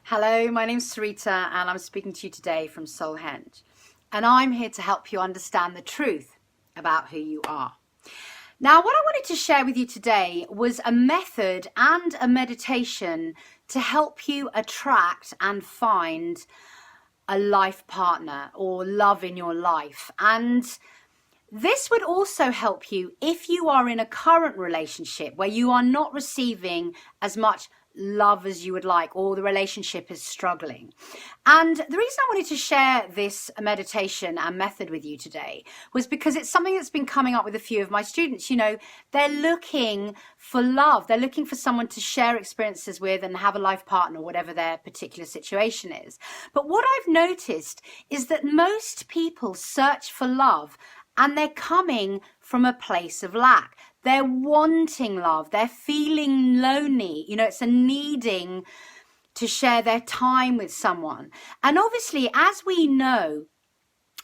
Hello, my name's Sarita and I'm speaking to you today from Soulhenge. And I'm here to help you understand the truth about who you are. Now, what I wanted to share with you today was a method and a meditation to help you attract and find a life partner or love in your life. And this would also help you if you are in a current relationship where you are not receiving as much love as you would like, or the relationship is struggling. And the reason I wanted to share this meditation and method with you today was because it's something that's been coming up with a few of my students. You know, they're looking for love. They're looking for someone to share experiences with and have a life partner, whatever their particular situation is. But what I've noticed is that most people search for love and they're coming from a place of lack. They're wanting love. They're feeling lonely. You know, it's a needing to share their time with someone. And obviously, as we know,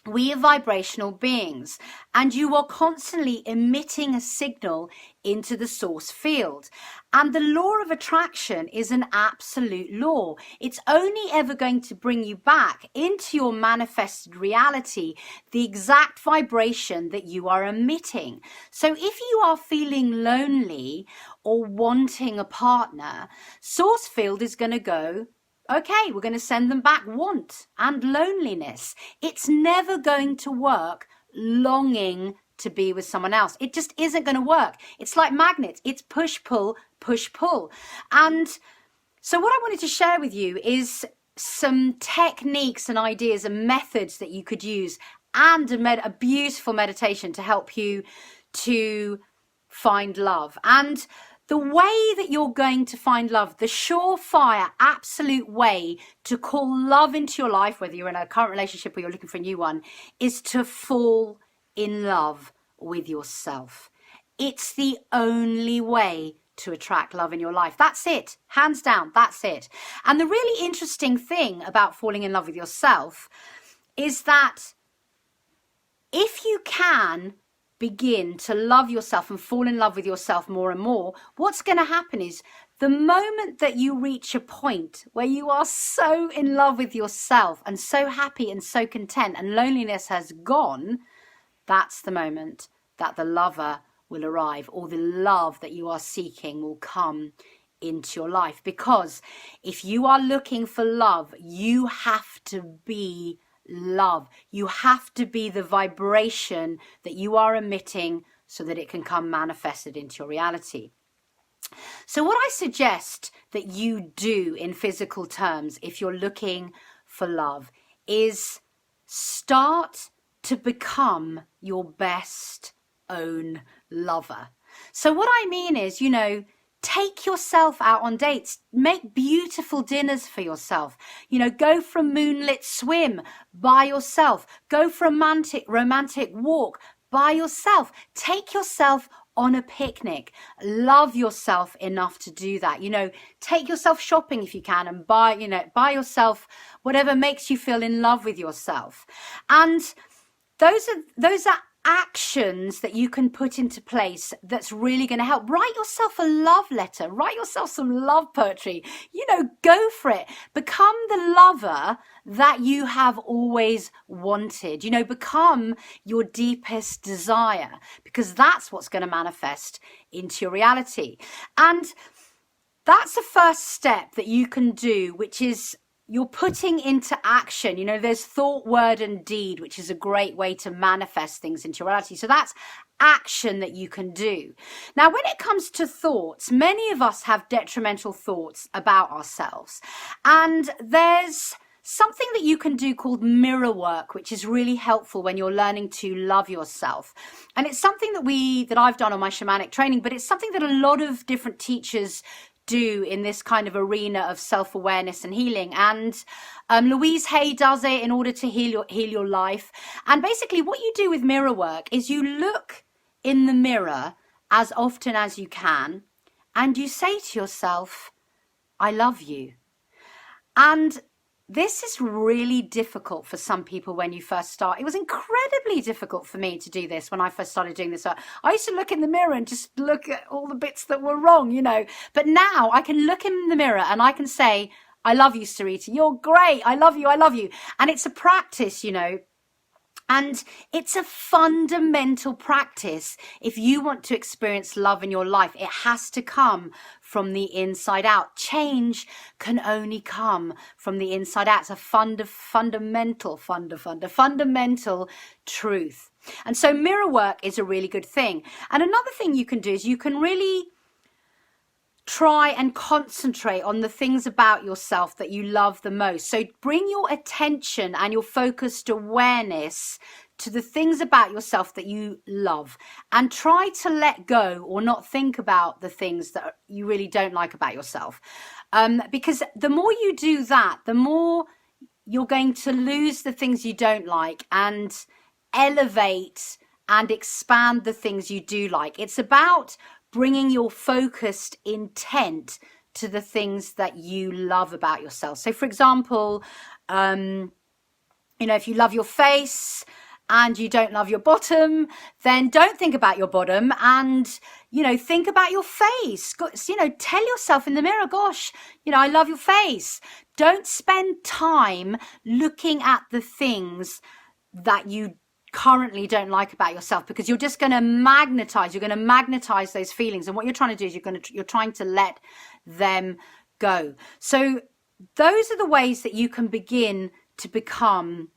we are vibrational beings, and you are constantly emitting a signal into the source field. And the law of attraction is an absolute law. It's only ever going to bring you back into your manifested reality, the exact vibration that you are emitting. So if you are feeling lonely or wanting a partner, source field is going to go, okay, we're going to send them back want and loneliness. It's never going to work longing to be with someone else. It just isn't going to work. It's like magnets. It's push, pull, push, pull. And so what I wanted to share with you is some techniques and ideas and methods that you could use, and a beautiful meditation to help you to find love. And the way that you're going to find love, the surefire, absolute way to call love into your life, whether you're in a current relationship or you're looking for a new one, is to fall in love with yourself. It's the only way to attract love in your life. That's it. Hands down, that's it. And the really interesting thing about falling in love with yourself is that if you can begin to love yourself and fall in love with yourself more and more, what's going to happen is the moment that you reach a point where you are so in love with yourself and so happy and so content and loneliness has gone, that's the moment that the lover will arrive, or the love that you are seeking will come into your life. Because if you are looking for love, you have to be love. You have to be the vibration that you are emitting so that it can come manifested into your reality. So what I suggest that you do in physical terms, if you're looking for love, is start to become your best own lover. So what I mean is, you know, take yourself out on dates, make beautiful dinners for yourself, you know, go for a moonlit swim by yourself, go for a romantic walk by yourself, take yourself on a picnic, love yourself enough to do that, you know, take yourself shopping if you can and buy yourself whatever makes you feel in love with yourself. And those are actions that you can put into place that's really going to help. Write yourself a love letter, write yourself some love poetry, you know, go for it. Become the lover that you have always wanted, you know, become your deepest desire, because that's what's going to manifest into your reality. And that's the first step that you can do, which is you're putting into action. You know, there's thought, word and deed, which is a great way to manifest things into reality. So that's action that you can do. Now, when it comes to thoughts, many of us have detrimental thoughts about ourselves. And there's something that you can do called mirror work, which is really helpful when you're learning to love yourself. And it's something that I've done on my shamanic training, but it's something that a lot of different teachers do in this kind of arena of self-awareness and healing. And Louise Hay does it in order to heal your life. And basically what you do with mirror work is you look in the mirror as often as you can and you say to yourself, I love you. And this is really difficult for some people when you first start. It was incredibly difficult for me to do this when I first started doing this. I used to look in the mirror and just look at all the bits that were wrong, you know. But now I can look in the mirror and I can say, I love you, Sarita. You're great. I love you. I love you. And it's a practice, and it's a fundamental practice. If you want to experience love in your life, it has to come from the inside out. Change can only come from the inside out. It's a fundamental truth. And so mirror work is a really good thing. And another thing you can do is you can really try and concentrate on the things about yourself that you love the most. So bring your attention and your focused awareness to the things about yourself that you love, and try to let go or not think about the things that you really don't like about yourself. Because the more you do that, the more you're going to lose the things you don't like and elevate and expand the things you do like. It's about bringing your focused intent to the things that you love about yourself. So for example, if you love your face and you don't love your bottom, then don't think about your bottom and, think about your face. Tell yourself in the mirror, gosh, I love your face. Don't spend time looking at the things that you currently don't like about yourself, because you're just going to magnetize those feelings. And what you're trying to do is you're trying to let them go. So those are the ways that you can begin to become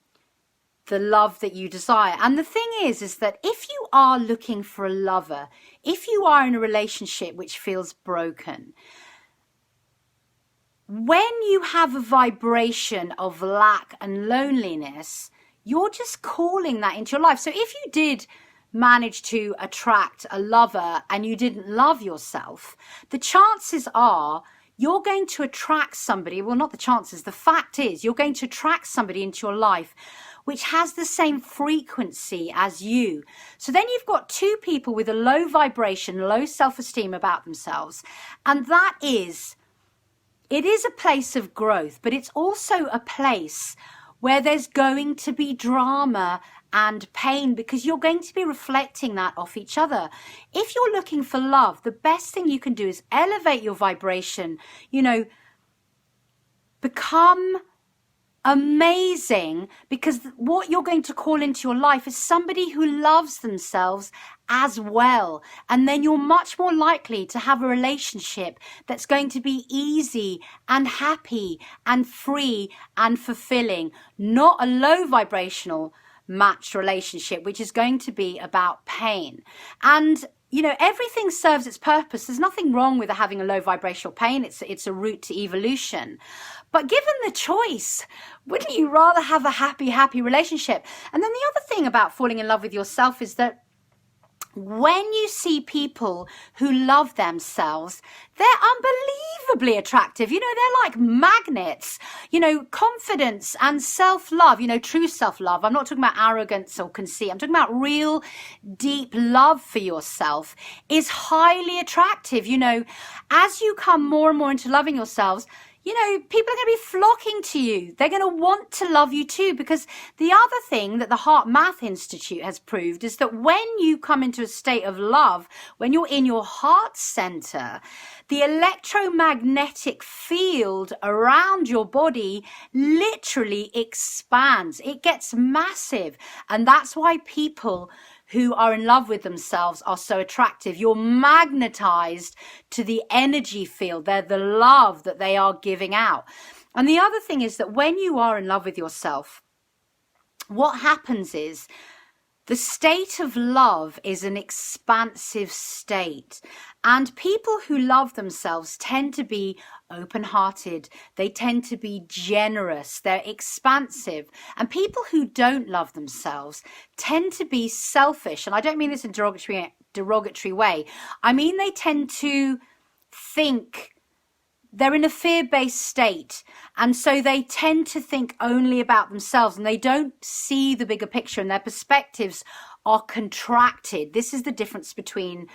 the love that you desire. And the thing is that if you are looking for a lover, if you are in a relationship which feels broken, when you have a vibration of lack and loneliness, you're just calling that into your life. So if you did manage to attract a lover and you didn't love yourself, the chances are you're going to attract somebody. Well, not the chances. The fact is you're going to attract somebody into your life which has the same frequency as you. So then you've got two people with a low vibration, low self-esteem about themselves. And it is a place of growth, but it's also a place where there's going to be drama and pain, because you're going to be reflecting that off each other. If you're looking for love, the best thing you can do is elevate your vibration, become amazing, because what you're going to call into your life is somebody who loves themselves as well. And then you're much more likely to have a relationship that's going to be easy and happy and free and fulfilling, not a low vibrational matched relationship, which is going to be about pain. And everything serves its purpose. There's nothing wrong with having a low vibrational pain. It's a route to evolution. But given the choice, wouldn't you rather have a happy relationship? And then the other thing about falling in love with yourself is that when you see people who love themselves, they're unbelievably attractive. They're like magnets. Confidence and self-love, true self-love. I'm not talking about arrogance or conceit. I'm talking about real, deep love for yourself is highly attractive. As you come more and more into loving yourselves, people are going to be flocking to you. They're going to want to love you too, because the other thing that the Heart Math Institute has proved is that when you come into a state of love, when you're in your heart center, the electromagnetic field around your body literally expands. It gets massive. And that's why people who are in love with themselves are so attractive. You're magnetized to the energy field. They're the love that they are giving out. And the other thing is that when you are in love with yourself, what happens is the state of love is an expansive state. And people who love themselves tend to be open-hearted. They tend to be generous. They're expansive. And people who don't love themselves tend to be selfish. And I don't mean this in a derogatory way. I mean they tend to think they're in a fear-based state, and so they tend to think only about themselves, and they don't see the bigger picture, and their perspectives are contracted. This is the difference between,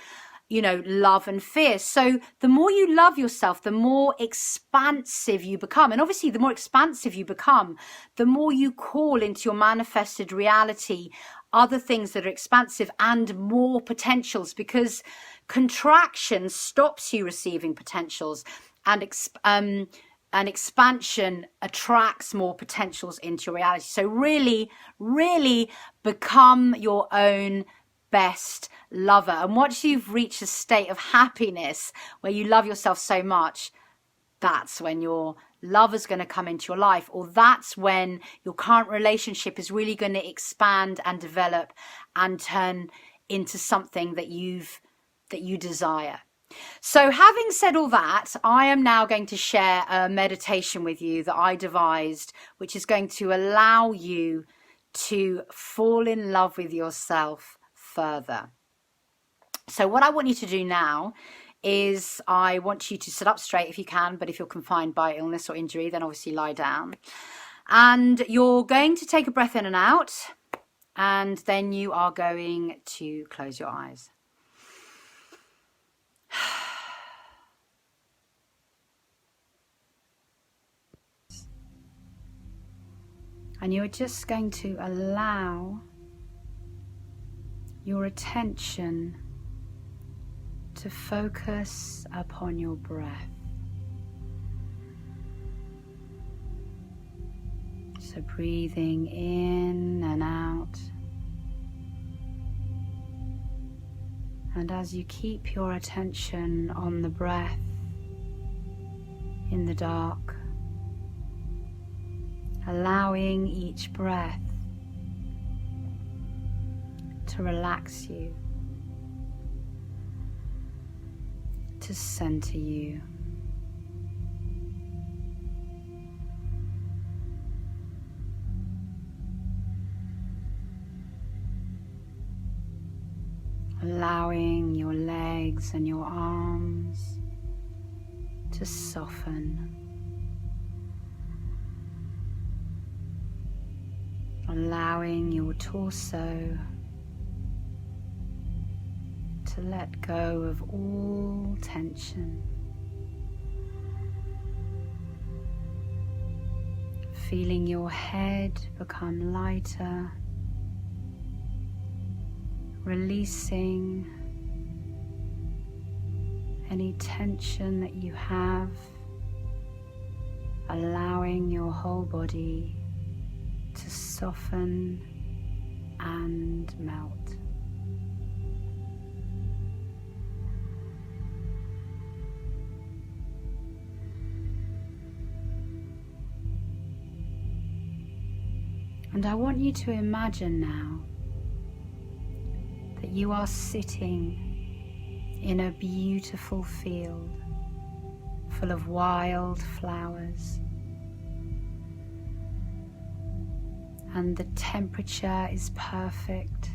love and fear. So the more you love yourself, the more expansive you become. And obviously, the more expansive you become, the more you call into your manifested reality other things that are expansive and more potentials, because contraction stops you receiving potentials. And and expansion attracts more potentials into your reality. So really, really become your own best lover. And once you've reached a state of happiness where you love yourself so much, that's when your lover's going to come into your life, or that's when your current relationship is really going to expand and develop and turn into something that you desire. So having said all that, I am now going to share a meditation with you that I devised, which is going to allow you to fall in love with yourself further. So what I want you to do now is I want you to sit up straight if you can, but if you're confined by illness or injury, then obviously lie down. And you're going to take a breath in and out, and then you are going to close your eyes. And you're just going to allow your attention to focus upon your breath. So breathing in and out. And as you keep your attention on the breath in the dark, allowing each breath to relax you, to center you. Allowing your legs and your arms to soften. Allowing your torso to let go of all tension. Feeling your head become lighter, releasing any tension that you have, allowing your whole body to soften and melt. And I want you to imagine now that you are sitting in a beautiful field full of wild flowers. And the temperature is perfect.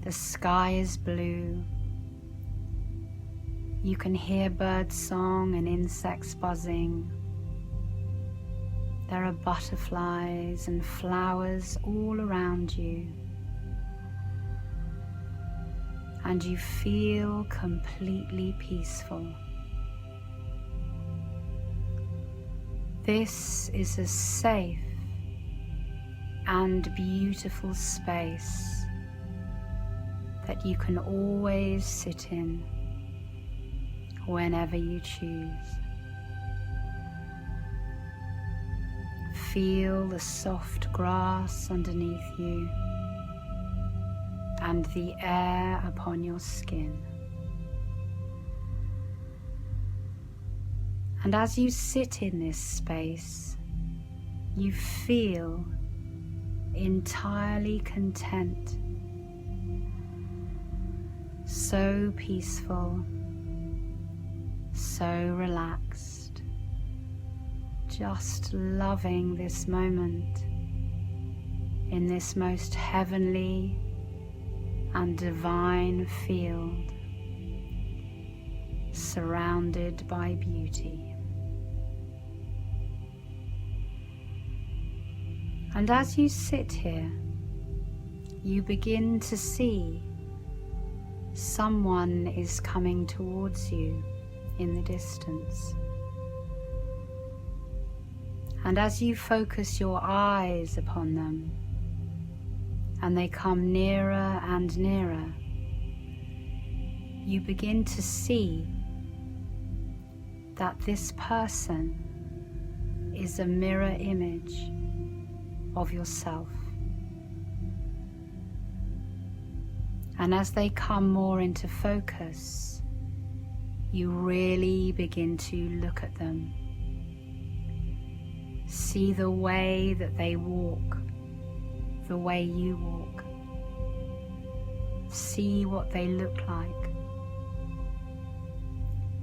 The sky is blue. You can hear bird song and insects buzzing. There are butterflies and flowers all around you. And you feel completely peaceful. This is a safe and beautiful space that you can always sit in whenever you choose. Feel the soft grass underneath you and the air upon your skin. And as you sit in this space, you feel entirely content, so peaceful, so relaxed, just loving this moment in this most heavenly and divine field, surrounded by beauty. And as you sit here, you begin to see someone is coming towards you in the distance. And as you focus your eyes upon them, and they come nearer and nearer, you begin to see that this person is a mirror image of yourself. And as they come more into focus, you really begin to look at them. See the way that they walk, the way you walk. See what they look like.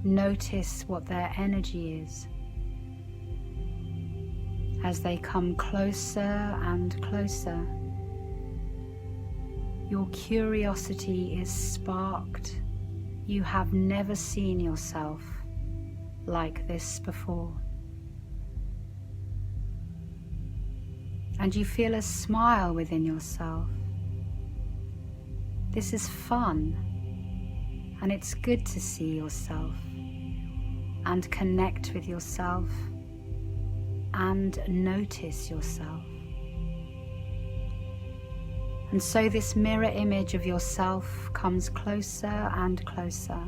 Notice what their energy is as they come closer and closer. Your curiosity is sparked. You have never seen yourself like this before. And you feel a smile within yourself. This is fun, and it's good to see yourself and connect with yourself and notice yourself. And so this mirror image of yourself comes closer and closer,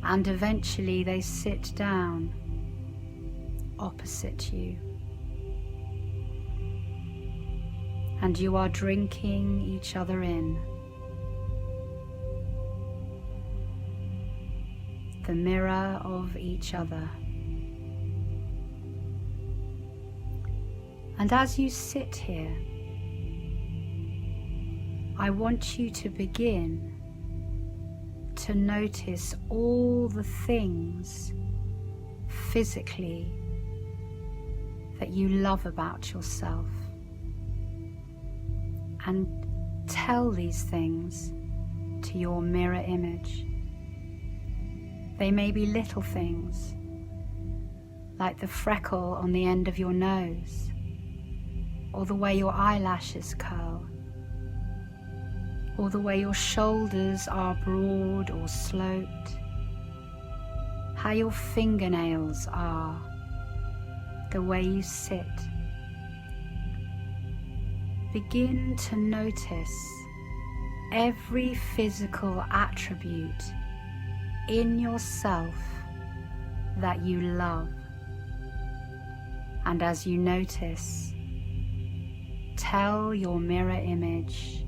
and eventually they sit down opposite you. And you are drinking each other in. The mirror of each other. And as you sit here, I want you to begin to notice all the things physically that you love about yourself. And tell these things to your mirror image. They may be little things, like the freckle on the end of your nose, or the way your eyelashes curl, or the way your shoulders are broad or sloped, how your fingernails are, the way you sit. Begin to notice every physical attribute in yourself that you love. And as you notice, tell your mirror image,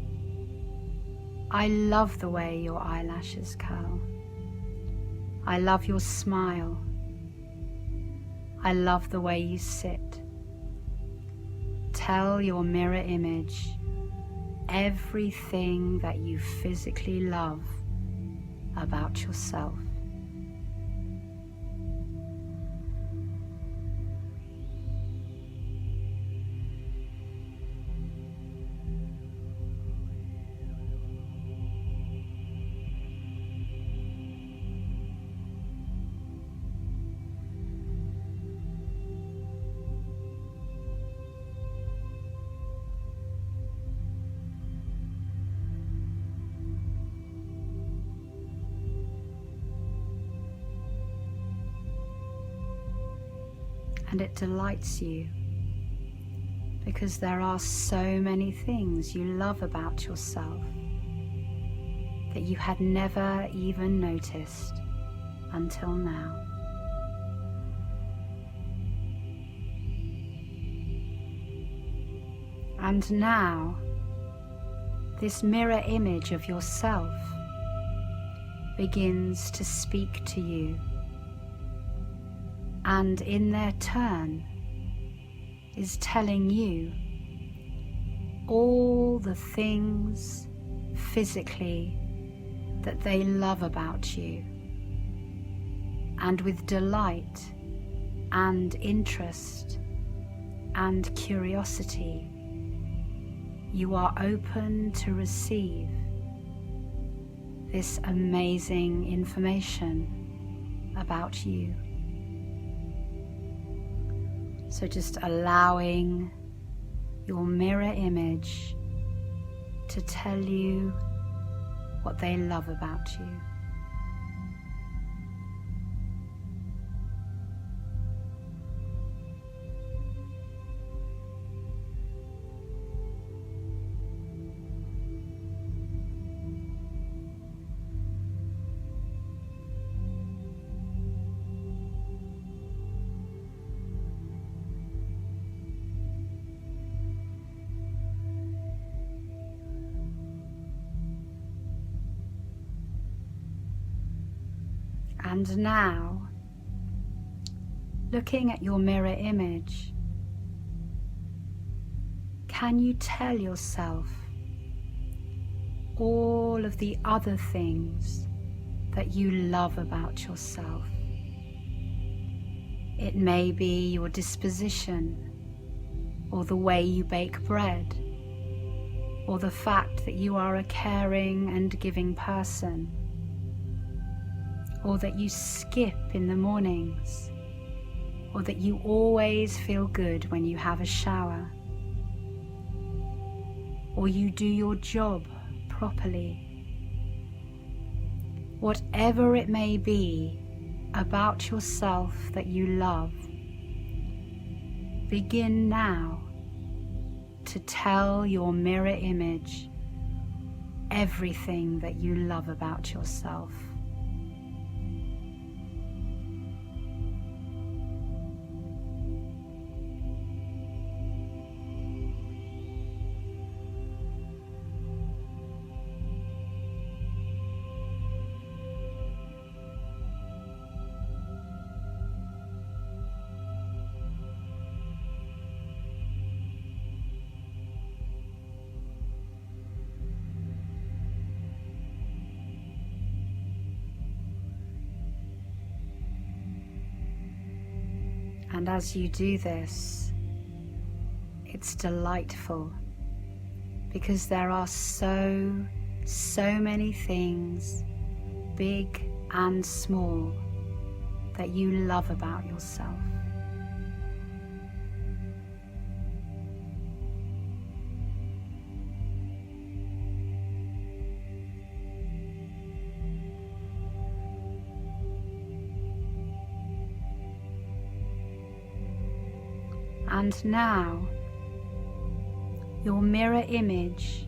I love the way your eyelashes curl. I love your smile. I love the way you sit. Tell your mirror image everything that you physically love about yourself. And it delights you because there are so many things you love about yourself that you had never even noticed until now. And now, this mirror image of yourself begins to speak to you, and in their turn is telling you all the things physically that they love about you. And with delight and interest and curiosity, you are open to receive this amazing information about you. So just allowing your mirror image to tell you what they love about you. And now, looking at your mirror image, can you tell yourself all of the other things that you love about yourself? It may be your disposition, or the way you bake bread, or the fact that you are a caring and giving person, or that you skip in the mornings, or that you always feel good when you have a shower, or you do your job properly. Whatever it may be about yourself that you love, begin now to tell your mirror image everything that you love about yourself. And as you do this, it's delightful, because there are so many things, big and small, that you love about yourself. And now, your mirror image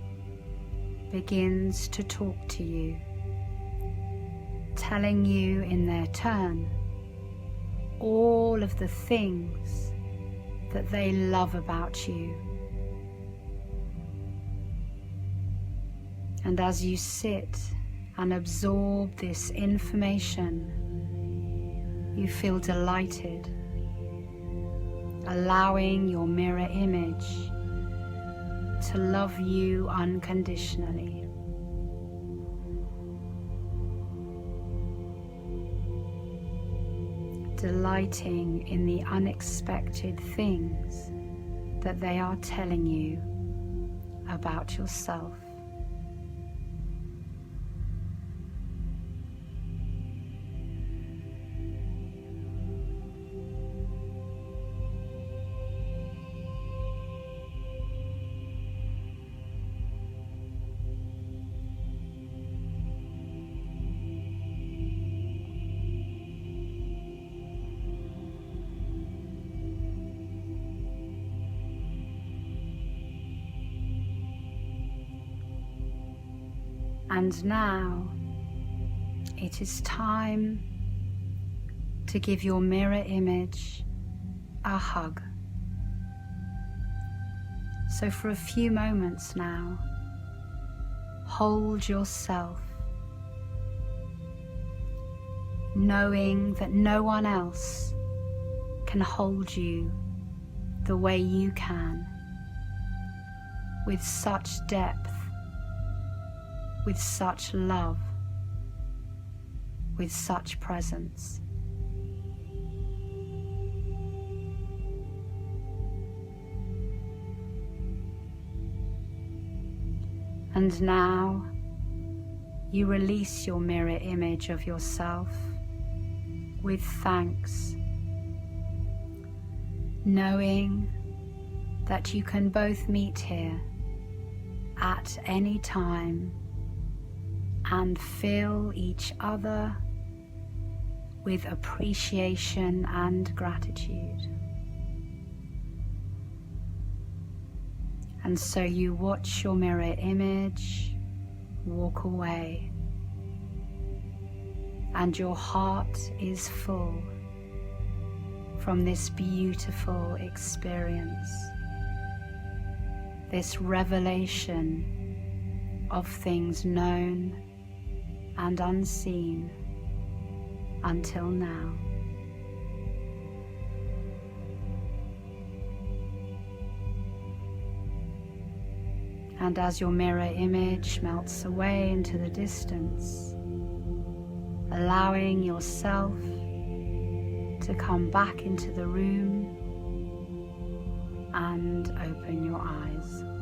begins to talk to you, telling you in their turn all of the things that they love about you. And as you sit and absorb this information, you feel delighted, allowing your mirror image to love you unconditionally. Delighting in the unexpected things that they are telling you about yourself. And now it is time to give your mirror image a hug. So for a few moments now, hold yourself, knowing that no one else can hold you the way you can, with such depth, with such love, with such presence. And now you release your mirror image of yourself with thanks, knowing that you can both meet here at any time and fill each other with appreciation and gratitude. And so you watch your mirror image walk away, and your heart is full from this beautiful experience, this revelation of things known and unseen until now. And as your mirror image melts away into the distance, allowing yourself to come back into the room and open your eyes.